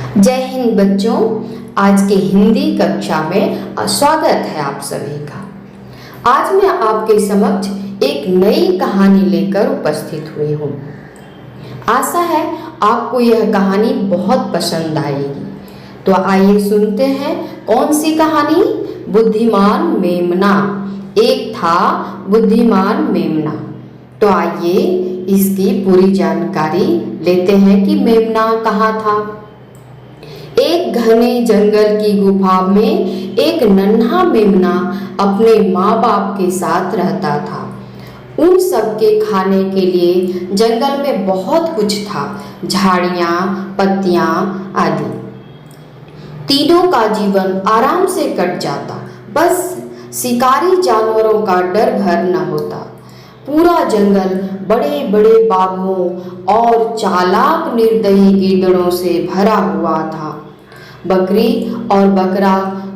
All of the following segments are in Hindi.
जय हिंद बच्चों। आज के हिंदी कक्षा में स्वागत है आप सभी का। आज मैं आपके समक्ष एक नई कहानी लेकर उपस्थित हुई हूँ। आशा है आपको यह कहानी बहुत पसंद आएगी। तो आइए सुनते हैं कौन सी कहानी। बुद्धिमान मेमना। एक था बुद्धिमान मेमना। तो आइए इसकी पूरी जानकारी लेते हैं कि मेमना कहाँ था। एक घने जंगल की गुफा में एक नन्हा मेमना अपने माँ बाप के साथ रहता था। उन सबके खाने के लिए जंगल में बहुत कुछ था, झाड़ियाँ, पत्तियाँ आदि। तीनों का जीवन आराम से कट जाता, बस शिकारी जानवरों का डर भर न होता। पूरा जंगल बड़े बड़े बाघों और चालाक निर्दयी गीदड़ों से भरा हुआ था। बकरी और बकरा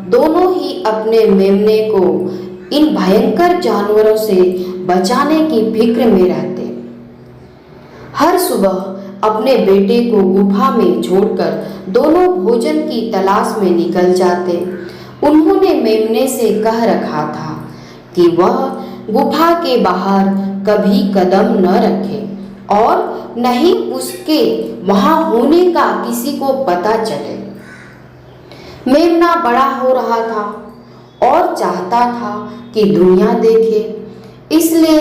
दोनों ही अपने मेमने को इन भयंकर जानवरों से बचाने की फिक्र में रहते। हर सुबह अपने बेटे को गुफा में छोड़कर दोनों भोजन की तलाश में निकल जाते। उन्होंने मेमने से कह रखा था कि वह गुफा के बाहर कभी कदम न रखे और न ही उसके वहां होने का किसी को पता चले। मेमना बड़ा हो रहा था और चाहता था कि दुनिया देखे, इसलिए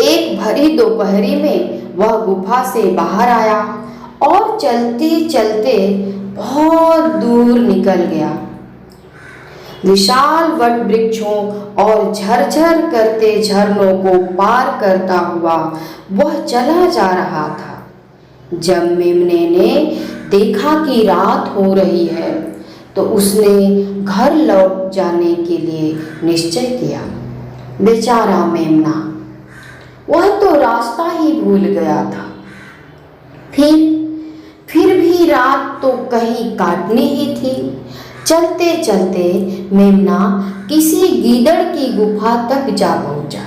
एक भरी दोपहरी में वह गुफा से बाहर आया और चलते चलते बहुत दूर निकल गया। विशाल वट वृक्षों और झरझर करते झरनों को पार करता हुआ वह चला जा रहा था। जब मेमने ने देखा कि रात हो रही है तो उसने घर लौट जाने के लिए निश्चय किया। बेचारा मेमना, वह तो रास्ता ही भूल गया था। फिर भी रात तो कहीं काटनी ही थी। चलते चलते मेमना किसी गीदड़ की गुफा तक जा पहुंचा।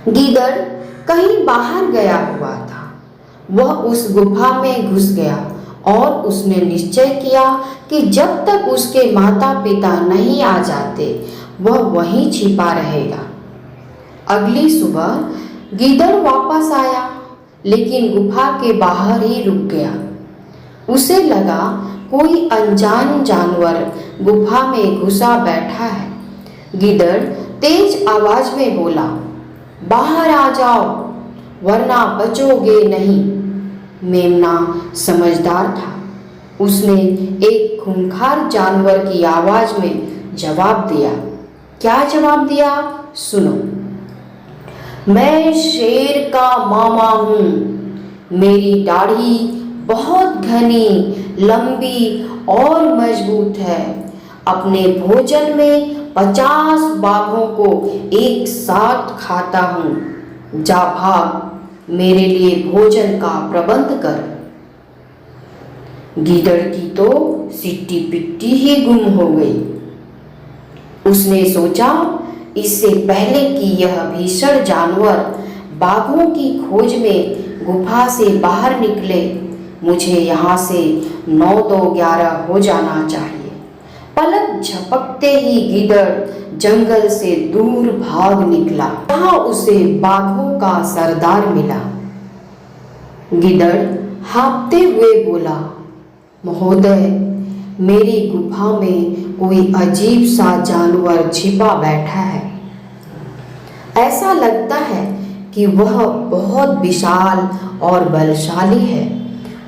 गीदड़ कहीं बाहर गया हुआ था। वह उस गुफा में घुस गया और उसने निश्चय किया कि जब तक उसके माता पिता नहीं आ जाते वह वहीं छिपा रहेगा। अगली सुबह गीदड़ वापस आया, लेकिन गुफा के बाहर ही रुक गया। उसे लगा कोई अनजान जानवर गुफा में घुसा बैठा है। गीदड़ तेज आवाज में बोला, बाहर आ जाओ वरना बचोगे नहीं। मेमना समझदार था। उसने एक खूंखार जानवर की आवाज में जवाब दिया। क्या जवाब दिया, सुनो। मैं शेर का मामा हूँ। मेरी दाढ़ी बहुत घनी, लंबी और मजबूत है। अपने भोजन में 50 बाघों को एक साथ खाता हूँ। जा भाग, मेरे लिए भोजन का प्रबंध कर। गीदड़ की तो सिट्टी पिट्टी ही गुम हो गई। उसने सोचा, इससे पहले कि यह भीषण जानवर बाघों की खोज में गुफा से बाहर निकले, मुझे यहाँ से 9-11 हो जाना चाहिए। पलक झपकते ही गीदड़ जंगल से दूर भाग निकला। वहां उसे बाघों का सरदार मिला। गीदड़ हाँफते हुए बोला, महोदय, मेरी गुफा में कोई अजीब सा जानवर छिपा बैठा है। ऐसा लगता है कि वह बहुत विशाल और बलशाली है।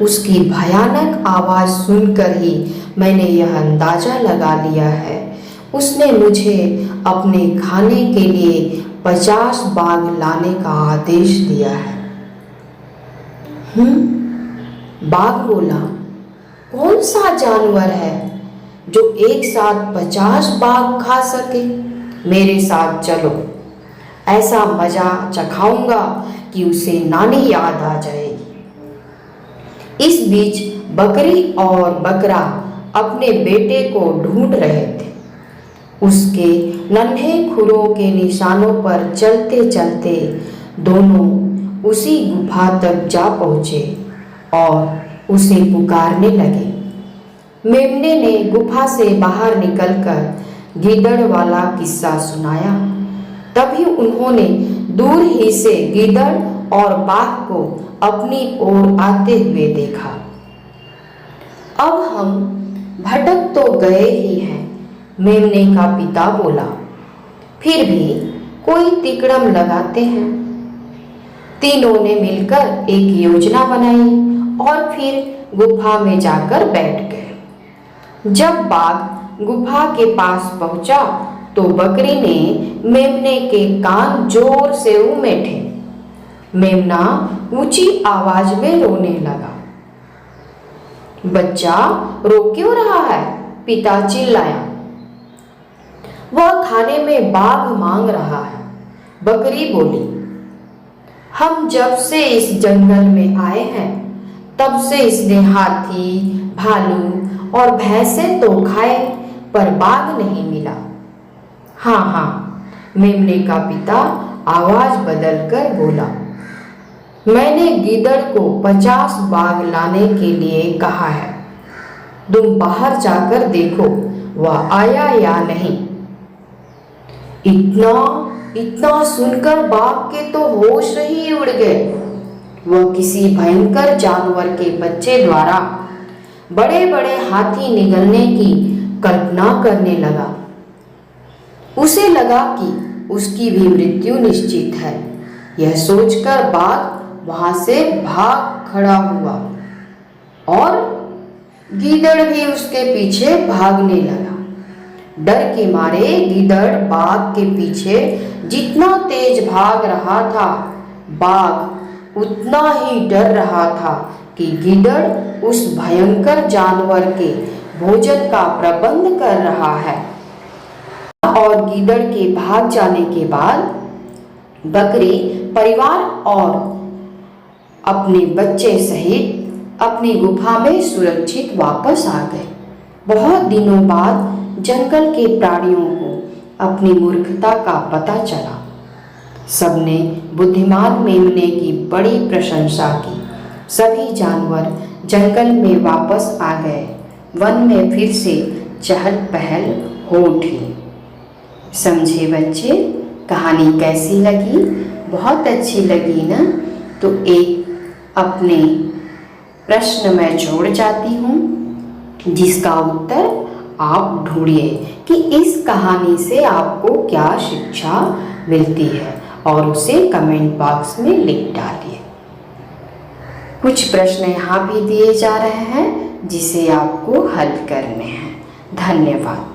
उसकी भयानक आवाज सुनकर ही मैंने यह अंदाजा लगा लिया है। उसने मुझे अपने खाने के लिए 50 बाघ लाने का आदेश दिया है। बाघ बोला, कौन सा जानवर है जो एक साथ 50 बाघ खा सके? मेरे साथ चलो, ऐसा मजा चखाऊंगा कि उसे नानी याद आ जाएगी। इस बीच बकरी और बकरा अपने बेटे को ढूंढ रहे थे। उसके नन्हे खुरों के निशानों पर चलते चलते दोनों उसी गुफा तक जा पहुंचे और उसे पुकारने लगे, मेमने ने गुफा से बाहर निकलकर गीदड़ वाला किस्सा सुनाया। तभी उन्होंने दूर ही से गीदड़ और बाघ को अपनी ओर आते हुए देखा। अब हम भटक तो गए ही हैं, मेमने का पिता बोला, फिर भी कोई तिकड़म लगाते हैं। तीनों ने मिलकर एक योजना बनाई और फिर गुफा में जाकर बैठ गए। जब बाघ गुफा के पास पहुंचा तो बकरी ने मेमने के कान जोर से उमेठे। मेमना ऊंची आवाज में रोने लगा। बच्चा रो क्यों रहा है? पिता चिल्लाया। वह खाने में बाघ मांग रहा है, बकरी बोली। हम जब से इस जंगल में आए हैं तब से इसने हाथी, भालू और भैंसे तो खाए, पर बाघ नहीं मिला। हाँ हाँ, मेमने का पिता आवाज बदलकर बोला, मैंने गीदड़ को 50 बाघ लाने के लिए कहा है। तुम बाहर जाकर देखो वह आया या नहीं। इतना सुनकर बाघ के तो होश ही उड़ गए। वह किसी भयंकर जानवर के बच्चे द्वारा बड़े बड़े हाथी निगलने की कल्पना करने लगा। उसे लगा कि उसकी भी मृत्यु निश्चित है। यह सोचकर बाघ वहां से भाग खड़ा हुआ और गीदड़ भी उसके पीछे भागने लगा। डर के मारे गीदड़ बाघ के पीछे जितना तेज भाग रहा था, बाघ उतना ही डर रहा था कि गीदड़ उस भयंकर जानवर के भोजन का प्रबंध कर रहा है। और गीदड़ के भाग जाने के बाद बकरी परिवार और अपने बच्चे सहित अपनी गुफा में सुरक्षित वापस आ गए। बहुत दिनों बाद जंगल के प्राणियों को अपनी मूर्खता का पता चला। सबने बुद्धिमान मेमने की बड़ी प्रशंसा की। सभी जानवर जंगल में वापस आ गए। वन में फिर से चहल पहल हो उठी। समझे बच्चे? कहानी कैसी लगी? बहुत अच्छी लगी ना? तो एक अपने प्रश्न मैं जोड़ जाती हूँ, जिसका उत्तर आप ढूंढिए कि इस कहानी से आपको क्या शिक्षा मिलती है और उसे कमेंट बॉक्स में लिख डालिए। कुछ प्रश्न यहाँ भी दिए जा रहे हैं जिसे आपको हल करने हैं। धन्यवाद।